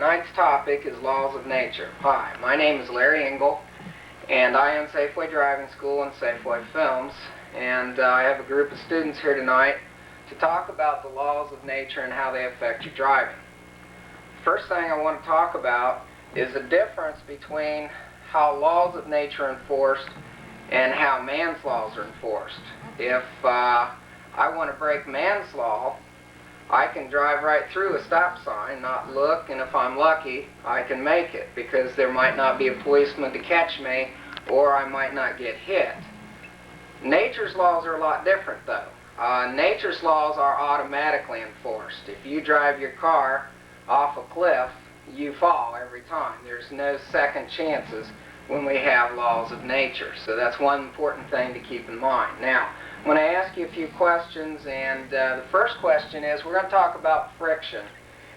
Tonight's topic is laws of nature. Hi, my name is Larry Engle, and I own Safeway Driving School and Safeway Films, and I have a group of students here tonight to talk about the laws of nature and how they affect your driving. First thing I want to talk about is the difference between how laws of nature are enforced and how man's laws are enforced. If I want to break man's law, I can drive right through a stop sign, not look, and if I'm lucky, I can make it because there might not be a policeman to catch me, or I might not get hit. Nature's laws are a lot different, though. Nature's laws are automatically enforced. If you drive your car off a cliff, you fall every time. There's no second chances when we have laws of nature. So that's one important thing to keep in mind. Now, I'm going to ask you a few questions, and the first question is, we're going to talk about friction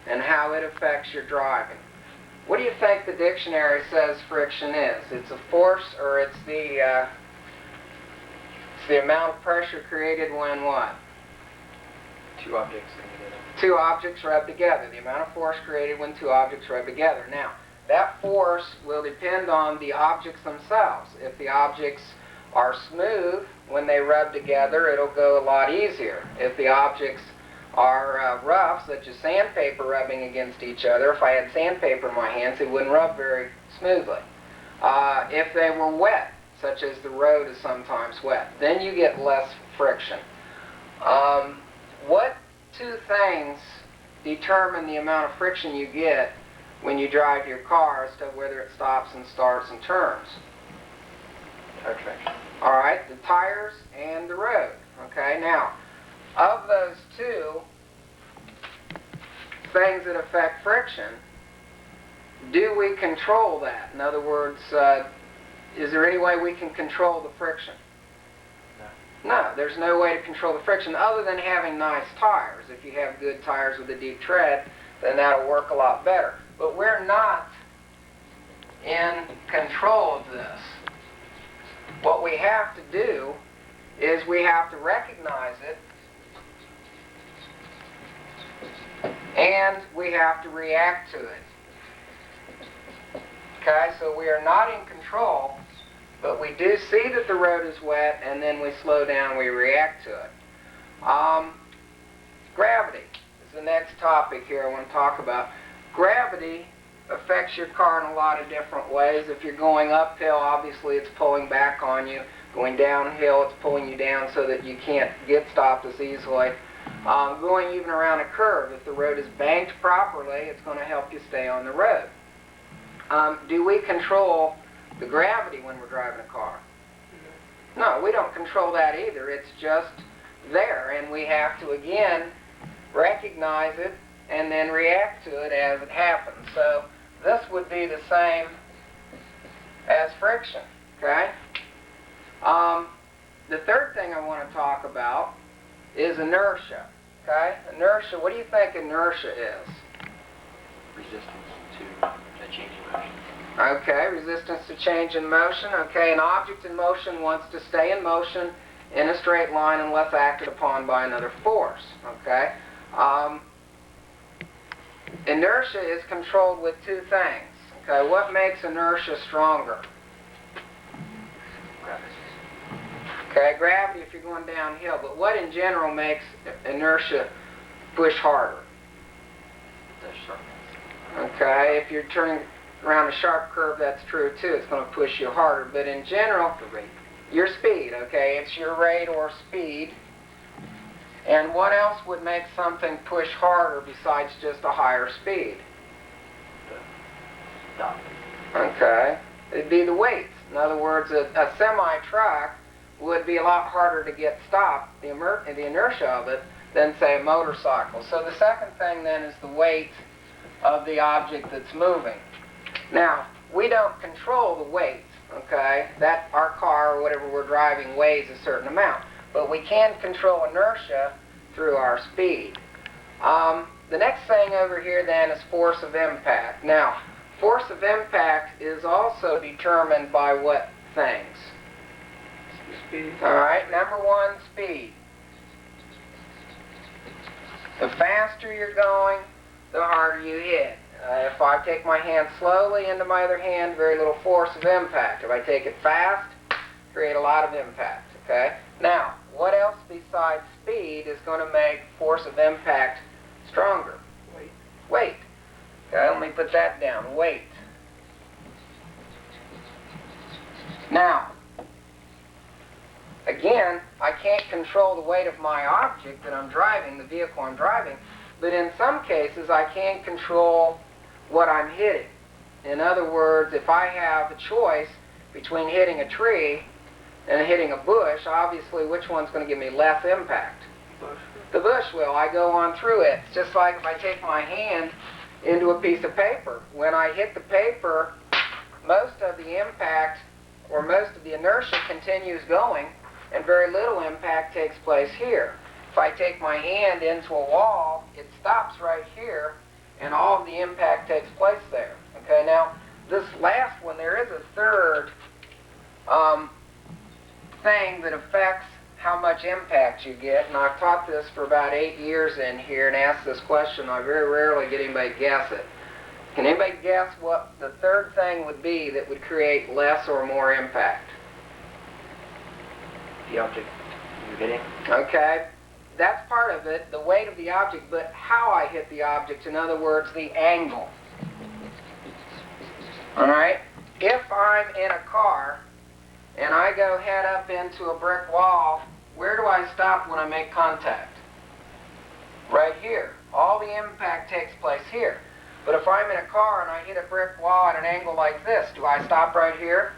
and how it affects your driving. What do you think the dictionary says friction is? It's a force, or it's the amount of pressure created when what? Two objects come together. Two objects rub together. The amount of force created when two objects rub together. Now, that force will depend on the objects themselves. If the objects are smooth, when they rub together, it'll go a lot easier. If the objects are rough, such as sandpaper rubbing against each other, if I had sandpaper in my hands, it wouldn't rub very smoothly. If they were wet, such as the road is sometimes wet, then you get less friction. What two things determine the amount of friction you get when you drive your car as to whether it stops and starts and turns? Tire traction. All right, the tires and the road. Okay, now, of those two things that affect friction, do we control that? In other words, is there any way we can control the friction? No, there's no way to control the friction other than having nice tires. If you have good tires with a deep tread, then that'll work a lot better. But we're not in control of this. What we have to do is we have to recognize it, and we have to react to it. Okay, so we are not in control, but we do see that the road is wet, and then we slow down, we react to it. Gravity is the next topic here I want to talk about. Gravity affects your car in a lot of different ways. If you're going uphill, obviously it's pulling back on you. Going downhill, it's pulling you down so that you can't get stopped as easily. Going even around a curve, if the road is banked properly, it's going to help you stay on the road. Do we control the gravity when we're driving a car? No, we don't control that either. It's just there, and we have to, again, recognize it and then react to it as it happens. So this would be the same as friction, okay? The third thing I want to talk about is inertia, okay? Inertia, what do you think inertia is? Resistance to a change in motion. Okay, resistance to change in motion. Okay, an object in motion wants to stay in motion in a straight line unless acted upon by another force, okay? Inertia is controlled with two things. Okay, what makes inertia stronger? Gravity. Okay, gravity if you're going downhill, but what in general makes inertia push harder? The sharpness. Okay, if you're turning around a sharp curve, that's true too. It's going to push you harder, but in general, The rate. your speed, okay, it's your rate or speed. And what else would make something push harder besides just a higher speed? The stop. Okay, it'd be the weight. In other words, a semi-truck would be a lot harder to get stopped, the inertia of it, than say a motorcycle. So the second thing then is the weight of the object that's moving. Now, we don't control the weight, okay? That our car or whatever we're driving weighs a certain amount, but we can control inertia through our speed. The next thing over here then is force of impact. Now, force of impact is also determined by what things? Speed. All right, number one, speed. The faster you're going, the harder you hit. If I take my hand slowly into my other hand, very little force of impact. If I take it fast, create a lot of impact, okay? Now, what else besides speed is going to make force of impact stronger? Weight. Weight. Okay, let me put that down. Weight. Now, again, I can't control the weight of my object that I'm driving, the vehicle I'm driving, but in some cases I can control what I'm hitting. In other words, if I have a choice between hitting a tree and hitting a bush, obviously which one's going to give me less impact? Bush. The bush will. I go on through it. It's just like if I take my hand into a piece of paper. When I hit the paper, most of the impact or most of the inertia continues going and very little impact takes place here. If I take my hand into a wall, it stops right here and all of the impact takes place there. Okay, now this last one, there is a third thing that affects how much impact you get, and I've taught this for about 8 years in here and asked this question. I very rarely get anybody to guess it. Can anybody guess what the third thing would be that would create less or more impact? The object you're hitting. Okay, that's part of it, the weight of the object, but how I hit the object, in other words, the angle. Alright, if I'm in a car and I go head up into a brick wall, where do I stop when I make contact? Right here. All the impact takes place here. But if I'm in a car and I hit a brick wall at an angle like this, do I stop right here?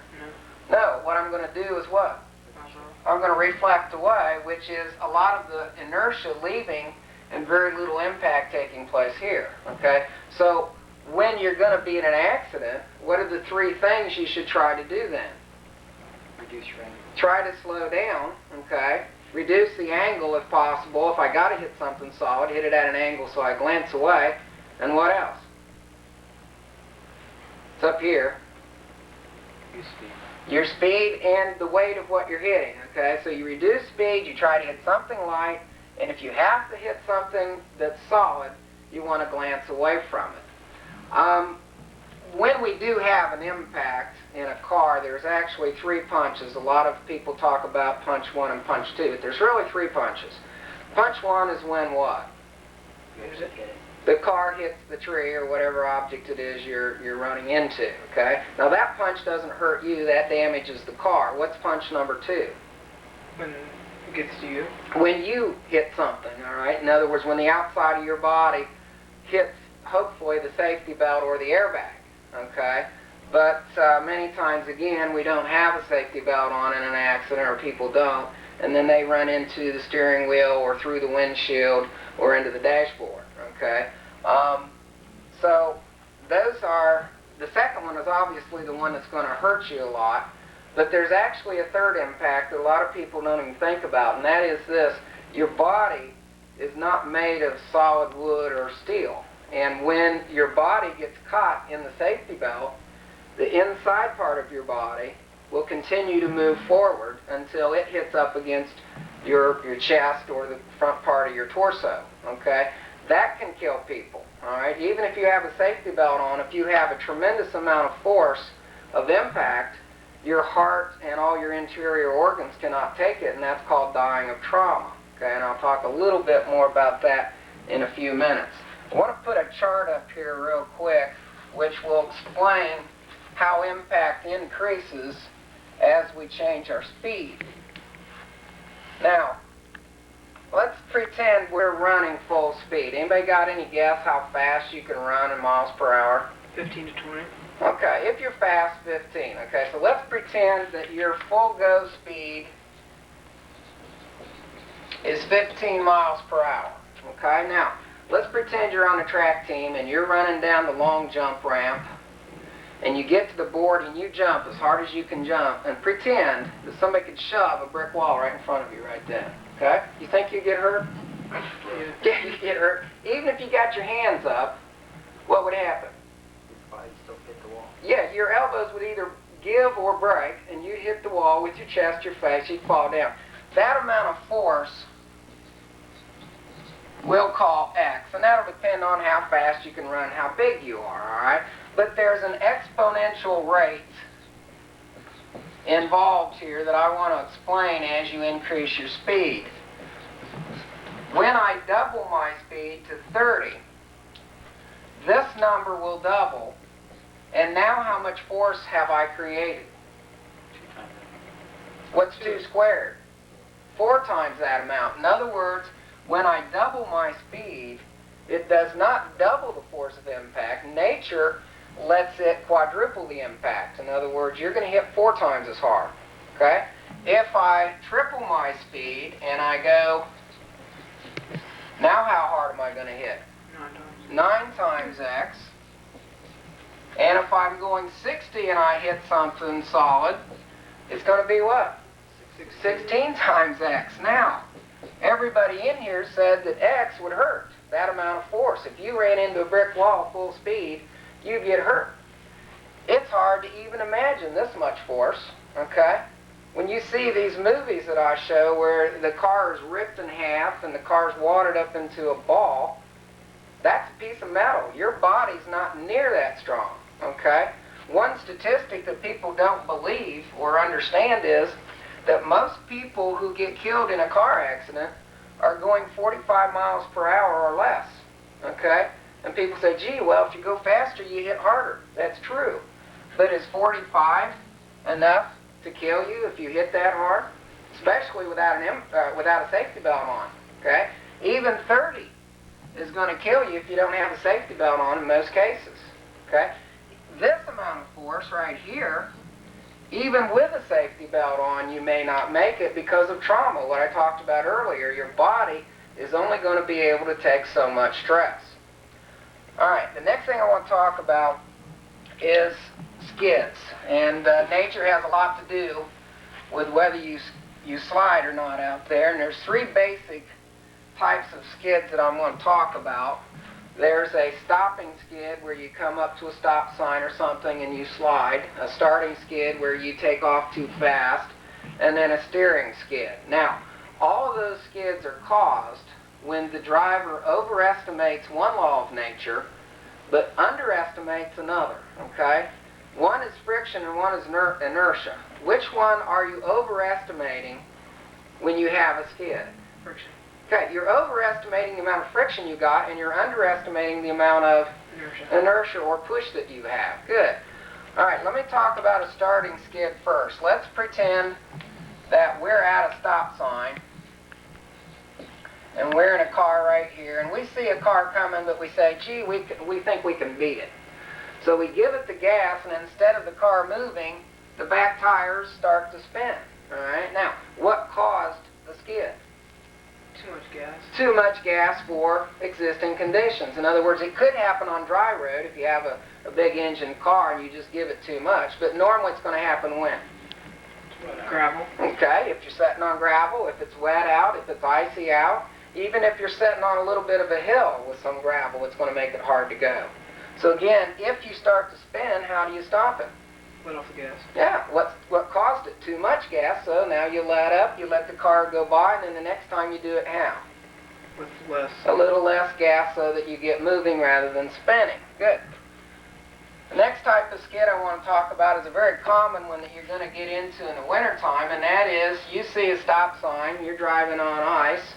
No. No. What I'm going to do is what? I'm going to reflect away, which is a lot of the inertia leaving and very little impact taking place here. Okay? So when you're going to be in an accident, what are the three things you should try to do then? Reduce your angle. Try to slow down, okay? Reduce the angle if possible. If I got to hit something solid, hit it at an angle so I glance away. And what else? It's up here. Use speed. Your speed and the weight of what you're hitting, okay? So you reduce speed, you try to hit something light, and if you have to hit something that's solid, you want to glance away from it. When we do have an impact in a car, there's actually 3 punches. A lot of people talk about punch 1 and punch 2, but there's really 3 punches. Punch 1 is when what? The car hits the tree or whatever object it is you're running into, okay? Now that punch doesn't hurt you, that damages the car. What's punch number 2? When it gets to you. When you hit something, all right? In other words, when the outside of your body hits, hopefully, the safety belt or the airbag, okay? But many times, again, we don't have a safety belt on in an accident, or people don't, and then they run into the steering wheel or through the windshield or into the dashboard, okay? So those are, the second one is obviously the one that's going to hurt you a lot, but there's actually a third impact that a lot of people don't even think about, and that is this: your body is not made of solid wood or steel, and when your body gets caught in the safety belt, the inside part of your body will continue to move forward until it hits up against your chest or the front part of your torso, okay? That can kill people, all right? Even if you have a safety belt on, if you have a tremendous amount of force of impact, your heart and all your interior organs cannot take it, and that's called dying of trauma, okay? And I'll talk a little bit more about that in a few minutes. I want to put a chart up here real quick which will explain how impact increases as we change our speed. Now, let's pretend we're running full speed. Anybody got any guess how fast you can run in miles per hour? 15 to 20. Okay, if you're fast, 15. Okay, so let's pretend that your full go speed is 15 miles per hour. Okay, now, let's pretend you're on the track team and you're running down the long jump ramp, and you get to the board and you jump as hard as you can jump, and pretend that somebody could shove a brick wall right in front of you right then. Okay? You think you'd get hurt? Yeah, you'd get hurt. Even if you got your hands up, what would happen? Your body still hit the wall. Yeah, your elbows would either give or break, and you'd hit the wall with your chest, your face, you'd fall down. That amount of force we'll call X, and that'll depend on how fast you can run, how big you are, all right? But there's an exponential rate involved here that I want to explain as you increase your speed. When I double my speed to 30, this number will double, and now how much force have I created? What's 2 squared? 4 times that amount. In other words, when I double my speed, it does not double the force of impact. Nature lets it quadruple the impact. In other words, you're going to hit 4 times as hard. Okay? If I triple my speed and I go, now how hard am I going to hit? 9 times X. And if I'm going 60 and I hit something solid, it's going to be what? 16 times X. Now, everybody in here said that X would hurt, that amount of force. If you ran into a brick wall full speed, you'd get hurt. It's hard to even imagine this much force, okay? When you see these movies that I show where the car is ripped in half and the car's watered up into a ball, that's a piece of metal. Your body's not near that strong, okay? One statistic that people don't believe or understand is that most people who get killed in a car accident are going 45 miles per hour or less, okay? And people say, gee, well, if you go faster, you hit harder. That's true. But is 45 enough to kill you if you hit that hard? Especially without a safety belt on, okay? Even 30 is going to kill you if you don't have a safety belt on in most cases, okay? This amount of force right here, even with a safety belt on, you may not make it because of trauma. What I talked about earlier, your body is only going to be able to take so much stress. All right, the next thing I want to talk about is skids. And nature has a lot to do with whether you slide or not out there. And there's 3 basic types of skids that I'm going to talk about. There's a stopping skid where you come up to a stop sign or something and you slide, a starting skid where you take off too fast, and then a steering skid. Now, all of those skids are caused when the driver overestimates one law of nature but underestimates another, okay? One is friction and one is inertia. Which one are you overestimating when you have a skid? Friction. Okay, you're overestimating the amount of friction you got, and you're underestimating the amount of inertia or push that you have. Good. All right, let me talk about a starting skid first. Let's pretend that we're at a stop sign, and we're in a car right here, and we see a car coming, but we say, gee, we think we can beat it. So we give it the gas, and instead of the car moving, the back tires start to spin. All right, now, what caused the skid? Too much gas. Too much gas for existing conditions. In other words, it could happen on dry road if you have a big engine car and you just give it too much, but normally it's going to happen when? Gravel. Okay, if you're sitting on gravel, if it's wet out, if it's icy out, even if you're sitting on a little bit of a hill with some gravel, it's going to make it hard to go. So again, if you start to spin, how do you stop it? Let off the gas. Yeah, what caused it? Too much gas, so now you let up, you let the car go by, and then the next time you do it, how? With less. A little less gas so that you get moving rather than spinning. Good. The next type of skid I want to talk about is a very common one that you're going to get into in the wintertime, and that is you see a stop sign, you're driving on ice,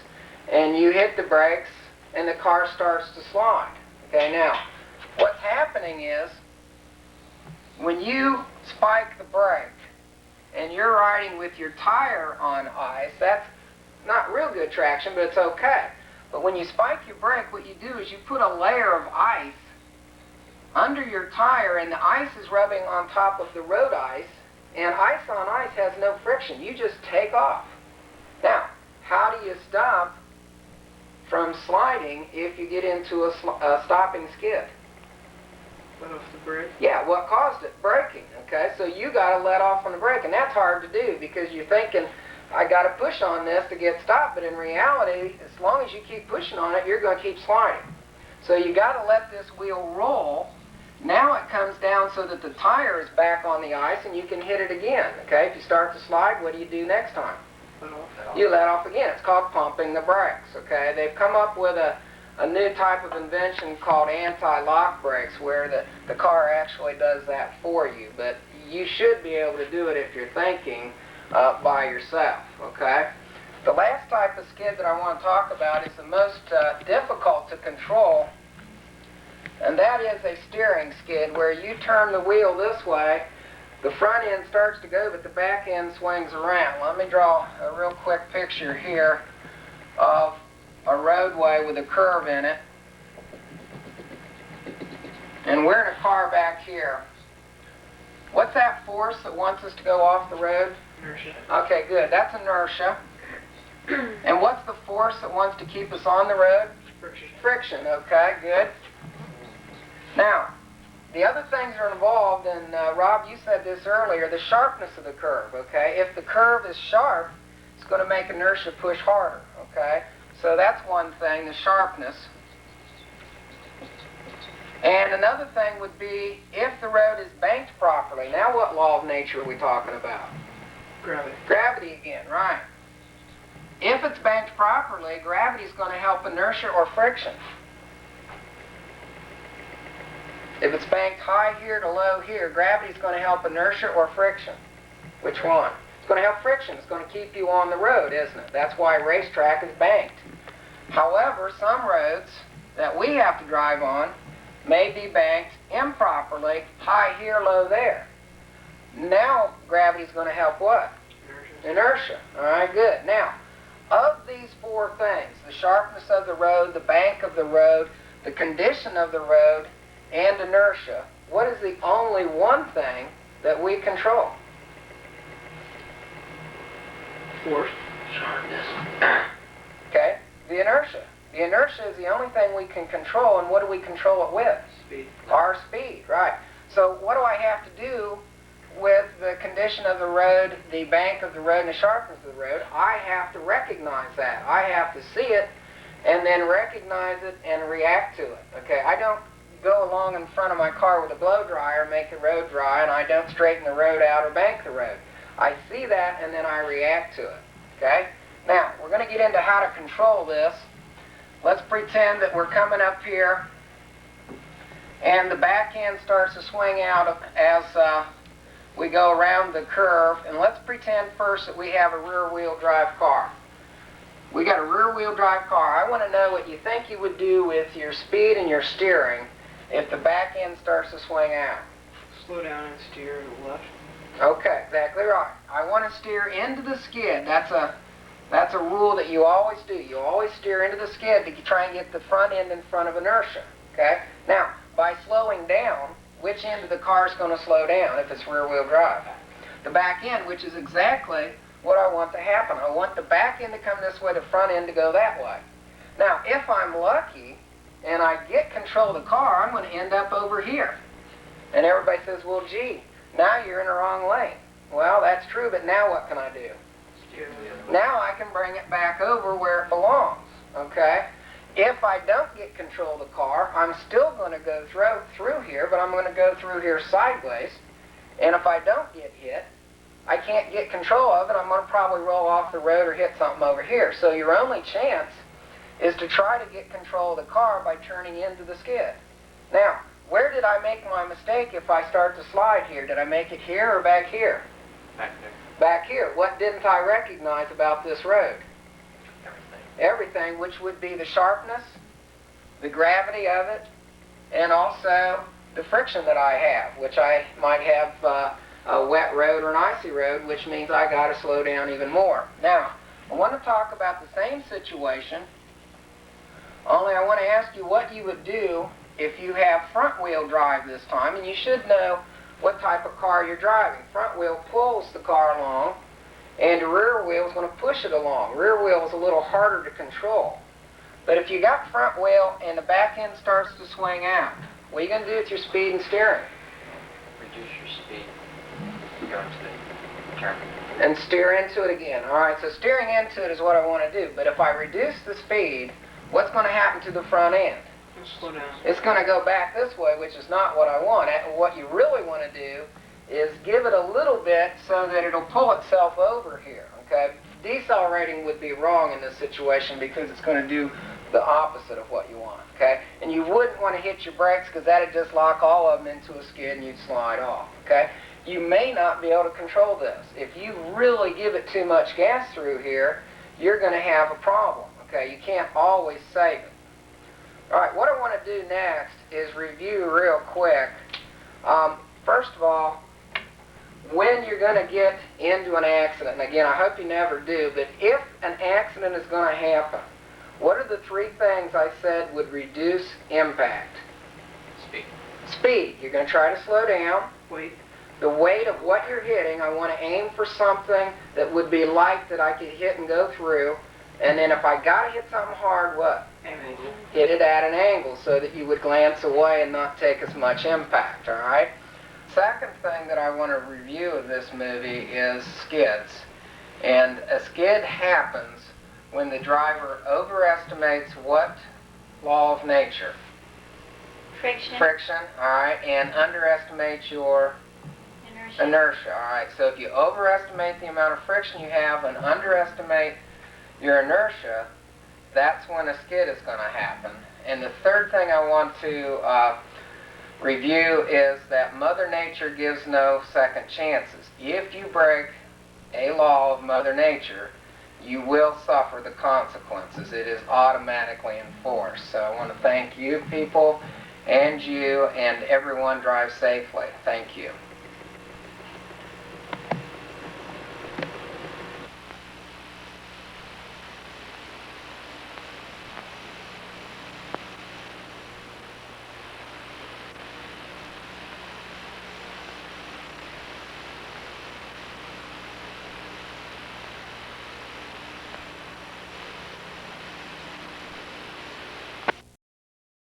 and you hit the brakes, and the car starts to slide. Okay, now, what's happening is when you spike the brake and you're riding with your tire on ice, that's not real good traction, but it's okay. But when you spike your brake, what you do is you put a layer of ice under your tire, and the ice is rubbing on top of the road ice, and ice on ice has no friction. You just take off. Now, how do you stop from sliding if you get into a stopping skid? Let off the brake. Yeah, what caused it? Braking, okay? So you got to let off on the brake, and that's hard to do because you're thinking, I got to push on this to get stopped, but in reality, as long as you keep pushing on it, you're going to keep sliding. So you got to let this wheel roll. Now it comes down so that the tire is back on the ice and you can hit it again, okay? If you start to slide, what do you do next time? you let off again. It's called pumping the brakes, okay? They've come up with a new type of invention called anti-lock brakes where the car actually does that for you. But you should be able to do it if you're thinking by yourself, okay? The last type of skid that I want to talk about is the most difficult to control, and that is a steering skid where you turn the wheel this way, the front end starts to go, but the back end swings around. Let me draw a real quick picture here of a roadway with a curve in it. And we're in a car back here. What's that force that wants us to go off the road? Inertia. Okay, good. That's inertia. And what's the force that wants to keep us on the road? Friction. Friction, okay, good. Now, the other things are involved, and Rob, you said this earlier, the sharpness of the curve, okay? If the curve is sharp, it's going to make inertia push harder, okay? So that's one thing, the sharpness. And another thing would be if the road is banked properly. Now what law of nature are we talking about? Gravity. Gravity again, right. If it's banked properly, gravity is going to help inertia or friction. If it's banked high here to low here, gravity is going to help inertia or friction. Which one? It's going to help friction. It's going to keep you on the road, isn't it? That's why a racetrack is banked. However, some roads that we have to drive on may be banked improperly, high here, low there. Now, gravity is going to help what? Inertia. All right, good. Now, of these four things, the sharpness of the road, the bank of the road, the condition of the road, and inertia, what is the only one thing that we control? Force. Sharpness. Okay, the inertia. The inertia is the only thing we can control, and what do we control it with? Speed. Our speed, right. So what do I have to do with the condition of the road, the bank of the road, and the sharpness of the road? I have to recognize that. I have to see it, and then recognize it and react to it. Okay, I don't go along in front of my car with a blow dryer, make the road dry, and I don't straighten the road out or bank the road. I see that, and then I react to it. Okay? Now, we're going to get into how to control this. Let's pretend that we're coming up here, and the back end starts to swing out as we go around the curve. And let's pretend first that we have a rear-wheel drive car. We got a rear-wheel drive car. I want to know what you think you would do with your speed and your steering if the back end starts to swing out. Slow down and steer to the left. Okay, exactly right. I want to steer into the skid. That's a rule that you always do. You always steer into the skid to try and get the front end in front of inertia. Okay? Now, by slowing down, which end of the car is going to slow down if it's rear-wheel drive? The back end, which is exactly what I want to happen. I want the back end to come this way, the front end to go that way. Now, if I'm lucky and I get control of the car, I'm going to end up over here. And everybody says, well, gee, now you're in the wrong lane. Well, that's true, but now what can I do? Steer to the other way. Now I can bring it back over where it belongs, okay? If I don't get control of the car, I'm still going to go through here, but I'm going to go through here sideways. And if I don't get hit, I can't get control of it, I'm going to probably roll off the road or hit something over here. So your only chance is to try to get control of the car by turning into the skid. Now, where did I make my mistake if I start to slide here? Did I make it here or back here? Back there. Back here. What didn't I recognize about this road? Everything. Everything, which would be the sharpness, the gravity of it, and also the friction that I have, which I might have a wet road or an icy road, which means I got to slow down even more. Now, I want to talk about the same situation, only I want to ask you what you would do if you have front-wheel drive this time, and you should know what type of car you're driving. Front wheel pulls the car along, and the rear wheel is going to push it along. Rear wheel is a little harder to control. But if you got front wheel and the back end starts to swing out, what are you going to do with your speed and steering? Reduce your speed. Go into the turn. And steer into it again. All right, so steering into it is what I want to do. But if I reduce the speed, what's going to happen to the front end? Slow down. It's going to go back this way, which is not what I want. What you really want to do is give it a little bit so that it'll pull itself over here, okay? decelerating would be wrong in this situation because it's going to do the opposite of what you want, okay? And you wouldn't want to hit your brakes because that would just lock all of them into a skid and you'd slide off, okay? You may not be able to control this. If you really give it too much gas through here, you're going to have a problem, okay? You can't always save it. All right, what I want to do next is review real quick. First of all, when you're going to get into an accident, and again, I hope you never do, but if an accident is going to happen, what are the three things I said would reduce impact? Speed. Speed. You're going to try to slow down. Weight. The weight of what you're hitting, I want to aim for something that would be light that I could hit and go through. And then if I got to hit something hard, what? Angle. Hit it at an angle so that you would glance away and not take as much impact, all right? Second thing that I want to review of this movie is skids. And a skid happens when the driver overestimates what law of nature? Friction. Friction, all right, and underestimates your inertia, all right. So if you overestimate the amount of friction you have and underestimate your inertia, that's when a skid is going to happen. And the third thing I want to review is that Mother Nature gives no second chances. If you break a law of Mother Nature, you will suffer the consequences. It is automatically enforced. So I want to thank you people and you and everyone drive safely. Thank you.